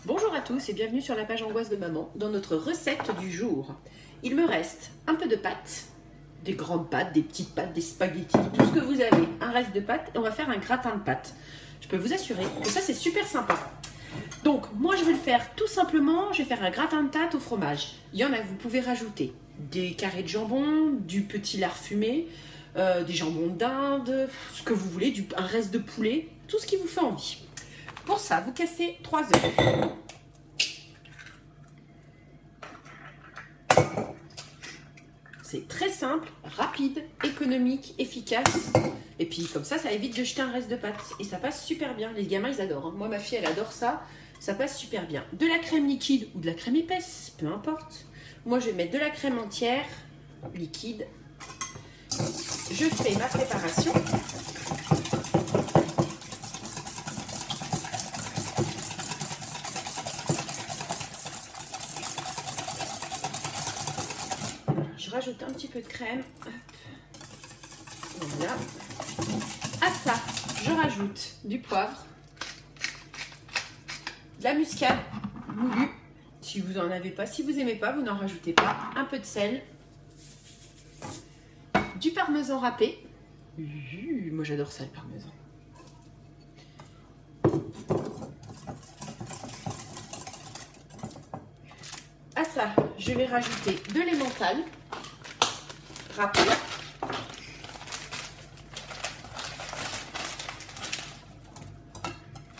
Bonjour à tous et bienvenue sur la page Angoisse de Maman dans notre recette du jour. Il me reste un peu de pâtes, des grandes pâtes, des petites pâtes, des spaghettis, tout ce que vous avez, un reste de pâtes et on va faire un gratin de pâtes. Je peux vous assurer que ça c'est super sympa. Donc moi je vais le faire tout simplement, je vais faire un gratin de pâtes au fromage. Il y en a que vous pouvez rajouter des carrés de jambon, du petit lard fumé, des jambons d'Inde, ce que vous voulez, un reste de poulet, tout ce qui vous fait envie. Pour ça, vous cassez 3 œufs. C'est très simple, rapide, économique, efficace. Et puis comme ça évite de jeter un reste de pâtes. Et ça passe super bien. Les gamins, ils adorent. Moi, ma fille, elle adore ça. Ça passe super bien. De la crème liquide ou de la crème épaisse, peu importe. Moi, je vais mettre de la crème entière, liquide. Je fais ma préparation. Je rajoute un petit peu de crème. Voilà. À ça, je rajoute du poivre, de la muscade moulue. Si vous n'en avez pas, si vous n'aimez pas, vous n'en rajoutez pas. Un peu de sel, du parmesan râpé. Moi j'adore ça, le parmesan. À ça, je vais rajouter de l'emmental râpé.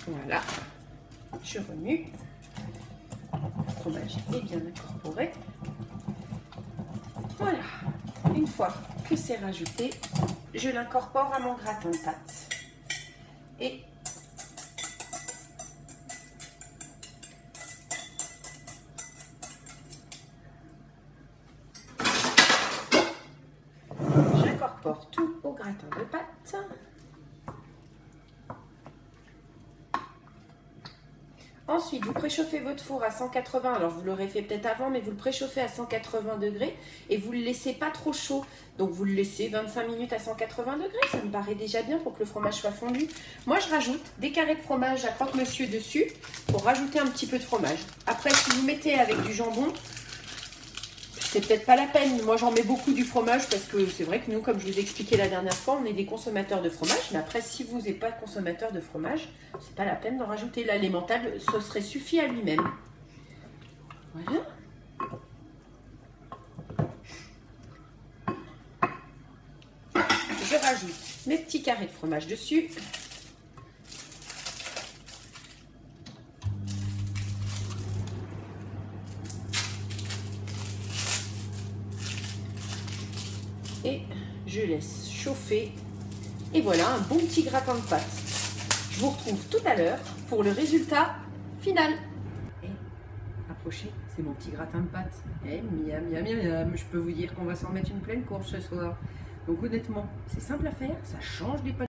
Voilà, je remue. Le fromage est bien incorporé. Voilà, une fois que c'est rajouté, je l'incorpore à mon gratin de pâtes. Et j'incorpore tout au gratin de pâtes. Ensuite, vous préchauffez votre four à 180, alors vous l'aurez fait peut-être avant, mais vous le préchauffez à 180 degrés et vous ne le laissez pas trop chaud. Donc vous le laissez 25 minutes à 180 degrés, ça me paraît déjà bien pour que le fromage soit fondu. Moi, je rajoute des carrés de fromage à croque-monsieur dessus pour rajouter un petit peu de fromage. Après, si vous mettez avec du jambon, c'est peut-être pas la peine. Moi, j'en mets beaucoup du fromage parce que c'est vrai que nous, comme je vous ai expliqué la dernière fois, on est des consommateurs de fromage. Mais après, si vous n'êtes pas consommateur de fromage, c'est pas la peine d'en rajouter. Là, l'emmental, ça serait suffi à lui-même. Voilà. Je rajoute mes petits carrés de fromage dessus. Et je laisse chauffer. Et voilà, un bon petit gratin de pâtes. Je vous retrouve tout à l'heure pour le résultat final. Et approchez, c'est mon petit gratin de pâtes. Et miam, miam, miam, miam. Je peux vous dire qu'on va s'en mettre une pleine course ce soir. Donc honnêtement, c'est simple à faire, ça change des pâtes.